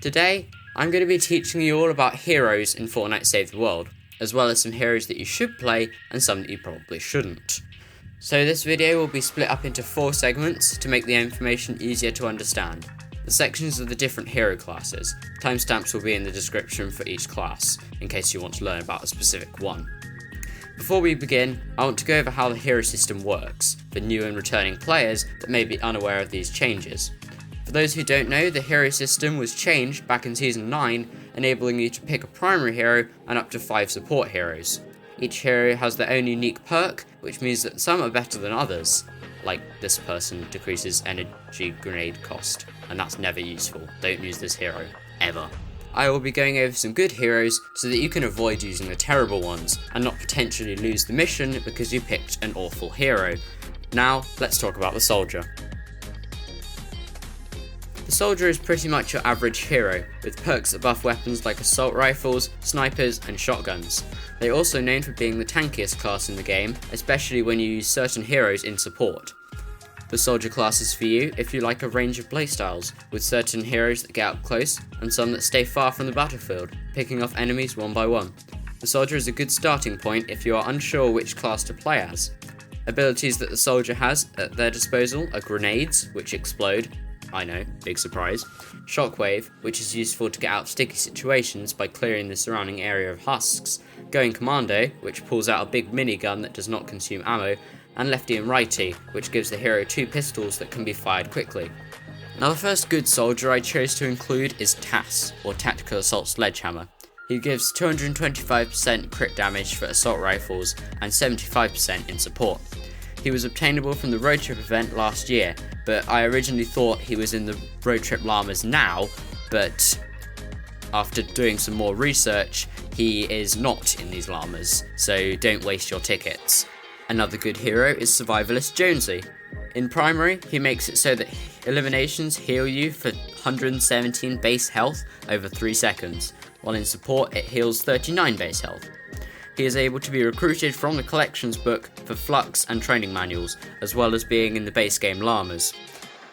Today, I'm going to be teaching you all about heroes in Fortnite Save the World, as well as some heroes that you should play and some that you probably shouldn't. So this video will be split up into 4 segments to make the information easier to understand. The sections of the different hero classes. Timestamps will be in the description for each class, in case you want to learn about a specific one. Before we begin, I want to go over how the hero system works, for new and returning players that may be unaware of these changes. For those who don't know, the hero system was changed back in Season 9, enabling you to pick a primary hero and up to 5 support heroes. Each hero has their own unique perk, which means that some are better than others. Like this person decreases energy grenade cost, and that's never useful. Don't use this hero, ever. I will be going over some good heroes so that you can avoid using the terrible ones, and not potentially lose the mission because you picked an awful hero. Now, let's talk about the soldier. The soldier is pretty much your average hero, with perks that buff weapons like assault rifles, snipers, and shotguns. They're also known for being the tankiest class in the game, especially when you use certain heroes in support. The soldier class is for you if you like a range of playstyles, with certain heroes that get up close, and some that stay far from the battlefield, picking off enemies one by one. The soldier is a good starting point if you are unsure which class to play as. Abilities that the soldier has at their disposal are grenades, which explode. I know, big surprise. Shockwave, which is useful to get out of sticky situations by clearing the surrounding area of husks. Going Commando, which pulls out a big minigun that does not consume ammo. And Lefty and Righty, which gives the hero 2 pistols that can be fired quickly. Now the first good soldier I chose to include is TAS, or Tactical Assault Sledgehammer. He gives 225% crit damage for assault rifles and 75% in support. He was obtainable from the Road Trip event last year, but I originally thought he was in the Road Trip llamas now, but after doing some more research, he is not in these llamas, so don't waste your tickets. Another good hero is Survivalist Jonesy. In primary, he makes it so that eliminations heal you for 117 base health over 3 seconds, while in support it heals 39 base health. He is able to be recruited from the collections book for flux and training manuals, as well as being in the base game llamas.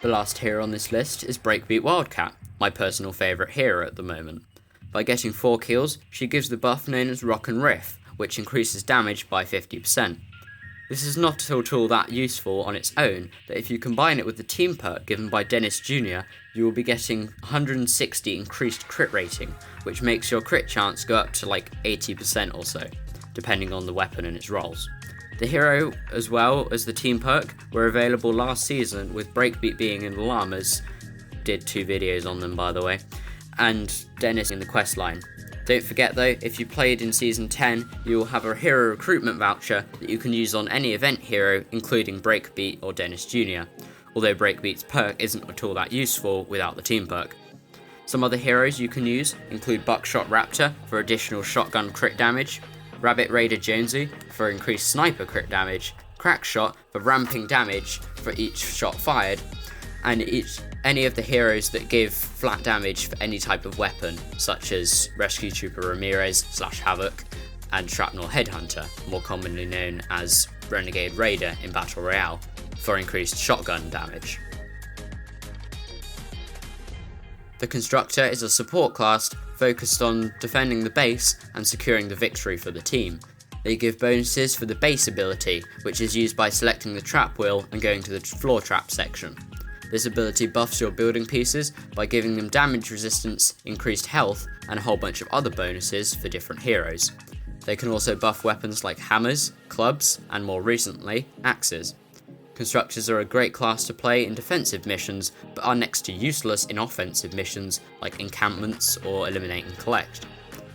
The last hero on this list is Breakbeat Wildcat, my personal favourite hero at the moment. By getting 4 kills, she gives the buff known as Rock and Riff, which increases damage by 50%. This is not at all that useful on its own, but if you combine it with the team perk given by Dennis Jr., you will be getting 160 increased crit rating, which makes your crit chance go up to like 80% or so, depending on the weapon and its rolls. The hero, as well as the team perk, were available last season, with Breakbeat being in the llamas, did 2 videos on them by the way, and Dennis in the quest line. Don't forget though, if you played in Season 10, you will have a hero recruitment voucher that you can use on any event hero, including Breakbeat or Dennis Jr., although Breakbeat's perk isn't at all that useful without the team perk. Some other heroes you can use include Buckshot Raptor for additional shotgun crit damage, Rabbit Raider Jonesy for increased sniper crit damage, Crackshot for ramping damage for each shot fired, and any of the heroes that give flat damage for any type of weapon, such as Rescue Trooper Ramirez / Havoc and Shrapnel Headhunter, more commonly known as Renegade Raider in Battle Royale, for increased shotgun damage. The Constructor is a support class focused on defending the base and securing the victory for the team. They give bonuses for the base ability, which is used by selecting the trap wheel and going to the floor trap section. This ability buffs your building pieces by giving them damage resistance, increased health, and a whole bunch of other bonuses for different heroes. They can also buff weapons like hammers, clubs, and more recently, axes. Constructors are a great class to play in defensive missions, but are next to useless in offensive missions like encampments or eliminate and collect.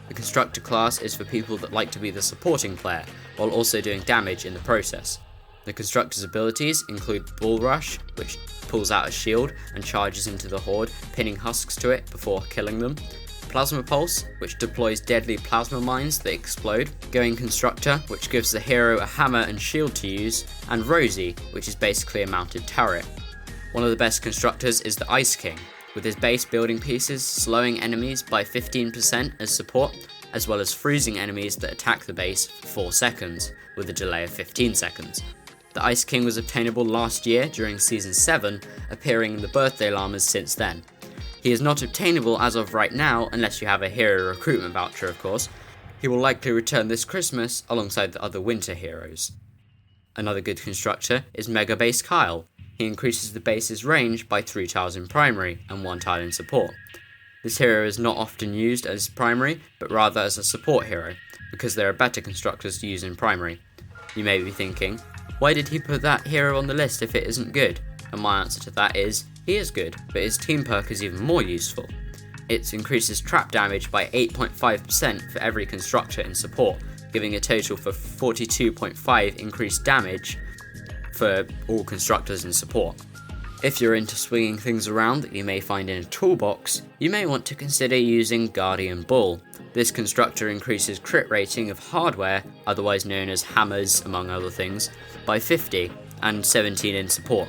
The Constructor class is for people that like to be the supporting player, while also doing damage in the process. The Constructor's abilities include Bull Rush, which pulls out a shield and charges into the horde, pinning husks to it before killing them. Plasma Pulse, which deploys deadly plasma mines that explode. Going Constructor, which gives the hero a hammer and shield to use. And Rosie, which is basically a mounted turret. One of the best Constructors is the Ice King, with his base building pieces slowing enemies by 15% as support, as well as freezing enemies that attack the base for 4 seconds, with a delay of 15 seconds. The Ice King was obtainable last year during Season 7, appearing in the birthday llamas since then. He is not obtainable as of right now unless you have a hero recruitment voucher, of course. He will likely return this Christmas alongside the other winter heroes. Another good constructor is Mega Base Kyle. He increases the base's range by 3 tiles in primary and 1 tile in support. This hero is not often used as primary, but rather as a support hero, because there are better constructors to use in primary. You may be thinking, why did he put that hero on the list if it isn't good? And my answer to that is, he is good, but his team perk is even more useful. It increases trap damage by 8.5% for every constructor in support, giving a total for 42.5 increased damage for all constructors in support. If you're into swinging things around that you may find in a toolbox, you may want to consider using Guardian Bull. This constructor increases crit rating of hardware, otherwise known as hammers among other things, by 50 and 17 in support.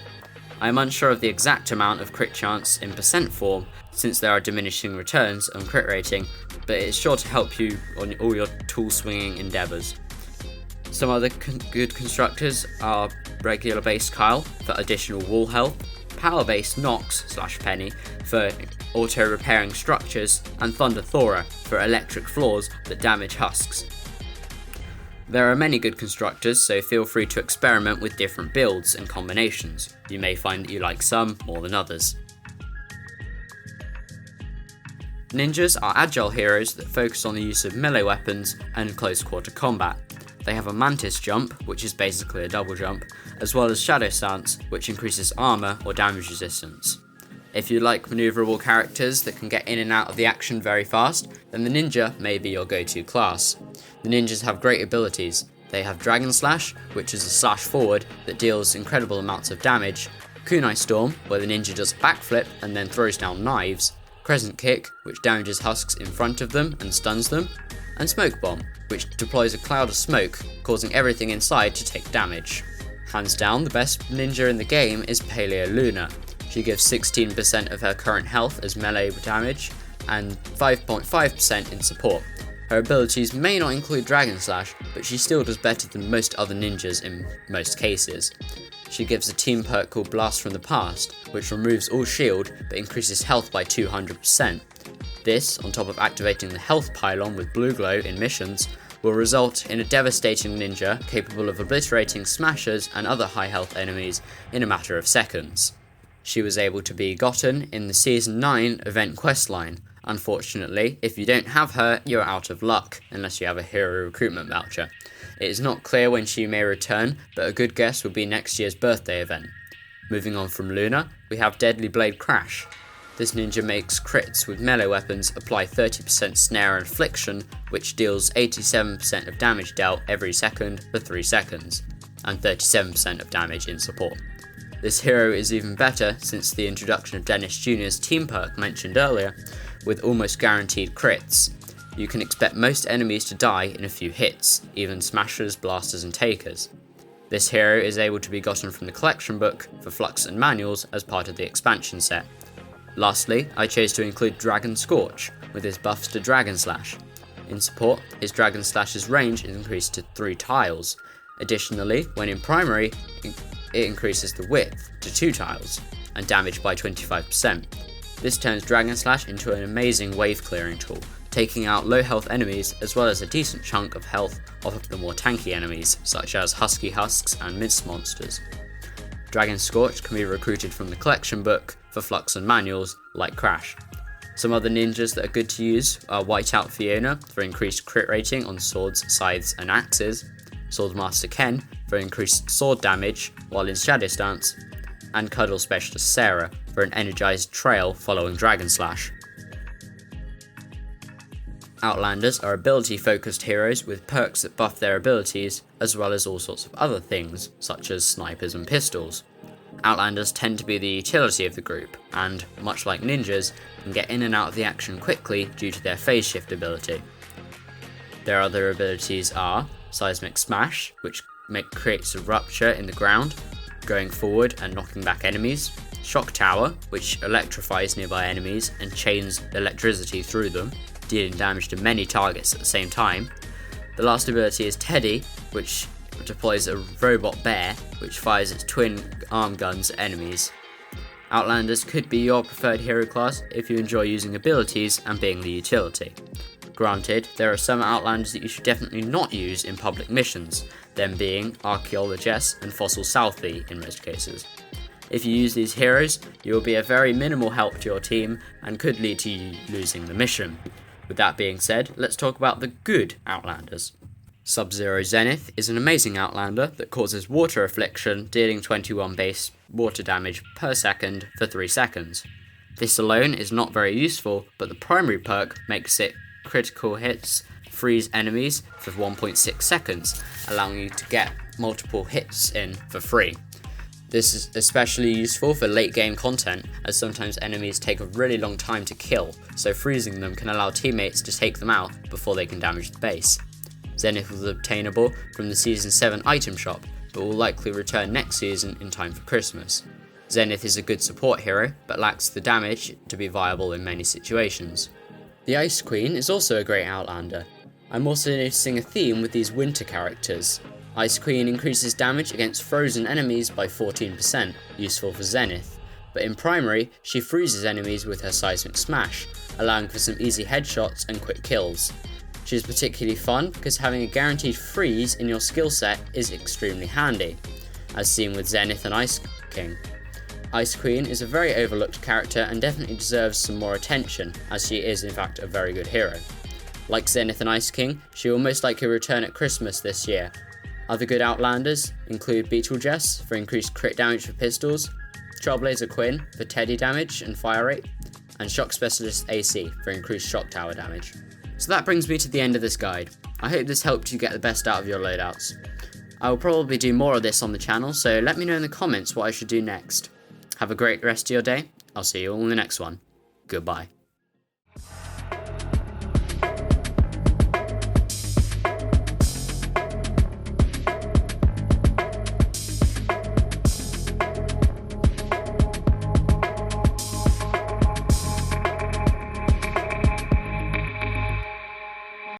I am unsure of the exact amount of crit chance in percent form, since there are diminishing returns on crit rating, but it's sure to help you on all your tool swinging endeavours. Some other good constructors are Regular Base Kyle for additional wall health, Power Base Nox/Penny for auto repairing structures, and Thunder Thora for electric floors that damage husks. There are many good constructors, so feel free to experiment with different builds and combinations. You may find that you like some more than others. Ninjas are agile heroes that focus on the use of melee weapons and close quarter combat. They have a Mantis jump, which is basically a double jump, as well as Shadow Stance, which increases armor or damage resistance. If you like maneuverable characters that can get in and out of the action very fast, then the ninja may be your go-to class. The ninjas have great abilities. They have Dragon Slash, which is a slash forward that deals incredible amounts of damage, Kunai Storm, where the ninja does a backflip and then throws down knives, Crescent Kick, which damages husks in front of them and stuns them, and Smoke Bomb, which deploys a cloud of smoke, causing everything inside to take damage. Hands down, the best ninja in the game is Paleo Luna. She gives 16% of her current health as melee damage, and 5.5% in support. Her abilities may not include Dragon Slash, but she still does better than most other ninjas in most cases. She gives a team perk called Blast from the Past, which removes all shield but increases health by 200%. This, on top of activating the health pylon with blue glow in missions, will result in a devastating ninja capable of obliterating smashers and other high health enemies in a matter of seconds. She was able to be gotten in the Season 9 event questline. Unfortunately, if you don't have her, you're out of luck, unless you have a hero recruitment voucher. It is not clear when she may return, but a good guess would be next year's birthday event. Moving on from Luna, we have Deadly Blade Crash. This ninja makes crits with melee weapons apply 30% snare and affliction, which deals 87% of damage dealt every second for 3 seconds, and 37% of damage in support. This hero is even better since the introduction of Dennis Jr.'s team perk mentioned earlier, with almost guaranteed crits. You can expect most enemies to die in a few hits, even smashers, blasters and takers. This hero is able to be gotten from the collection book for Flux and Manuals as part of the expansion set. Lastly, I chose to include Dragon Scorch, with his buffs to Dragon Slash. In support, his Dragon Slash's range is increased to 3 tiles. Additionally, when in primary, it increases the width to 2 tiles, and damage by 25%. This turns Dragon Slash into an amazing wave clearing tool, taking out low health enemies as well as a decent chunk of health off of the more tanky enemies, such as Husky Husks and Mist monsters. Dragon Scorch can be recruited from the collection book for Flux and Manuals, like Crash. Some other ninjas that are good to use are Whiteout Fiona for increased crit rating on swords, scythes and axes, Swordmaster Ken for increased sword damage while in Shadow Stance, and Cuddle Specialist Sarah for an energized trail following Dragon Slash. Outlanders are ability-focused heroes with perks that buff their abilities, as well as all sorts of other things, such as snipers and pistols. Outlanders tend to be the utility of the group, and, much like ninjas, can get in and out of the action quickly due to their phase shift ability. Their other abilities are Seismic Smash, which creates a rupture in the ground, going forward and knocking back enemies, Shock Tower, which electrifies nearby enemies and chains electricity through them, dealing damage to many targets at the same time. The last ability is Teddy, which deploys a robot bear, which fires its twin arm guns at enemies. Outlanders could be your preferred hero class if you enjoy using abilities and being the utility. Granted, there are some Outlanders that you should definitely not use in public missions, them being Archaeologist and Fossil Southie in most cases. If you use these heroes, you will be a very minimal help to your team and could lead to you losing the mission. With that being said, let's talk about the good Outlanders. Sub-Zero Zenith is an amazing Outlander that causes Water Affliction, dealing 21 base water damage per second for 3 seconds. This alone is not very useful, but the primary perk makes it critical hits freeze enemies for 1.6 seconds, allowing you to get multiple hits in for free. This is especially useful for late game content, as sometimes enemies take a really long time to kill, so freezing them can allow teammates to take them out before they can damage the base. Zenith was obtainable from the Season 7 item shop, but will likely return next season in time for Christmas. Zenith is a good support hero, but lacks the damage to be viable in many situations. The Ice Queen is also a great Outlander. I'm also noticing a theme with these winter characters. Ice Queen increases damage against frozen enemies by 14%, useful for Zenith, but in primary, she freezes enemies with her Seismic Smash, allowing for some easy headshots and quick kills. She is particularly fun because having a guaranteed freeze in your skill set is extremely handy, as seen with Zenith and Ice King. Ice Queen is a very overlooked character and definitely deserves some more attention, as she is in fact a very good hero. Like Zenith and Ice King, she will most likely return at Christmas this year. Other good Outlanders include Beetlejuice for increased crit damage for pistols, Trailblazer Quinn for Teddy damage and fire rate, and Shock Specialist AC for increased shock tower damage. So that brings me to the end of this guide. I hope this helped you get the best out of your loadouts. I will probably do more of this on the channel, so let me know in the comments what I should do next. Have a great rest of your day. I'll see you all in the next one. Goodbye.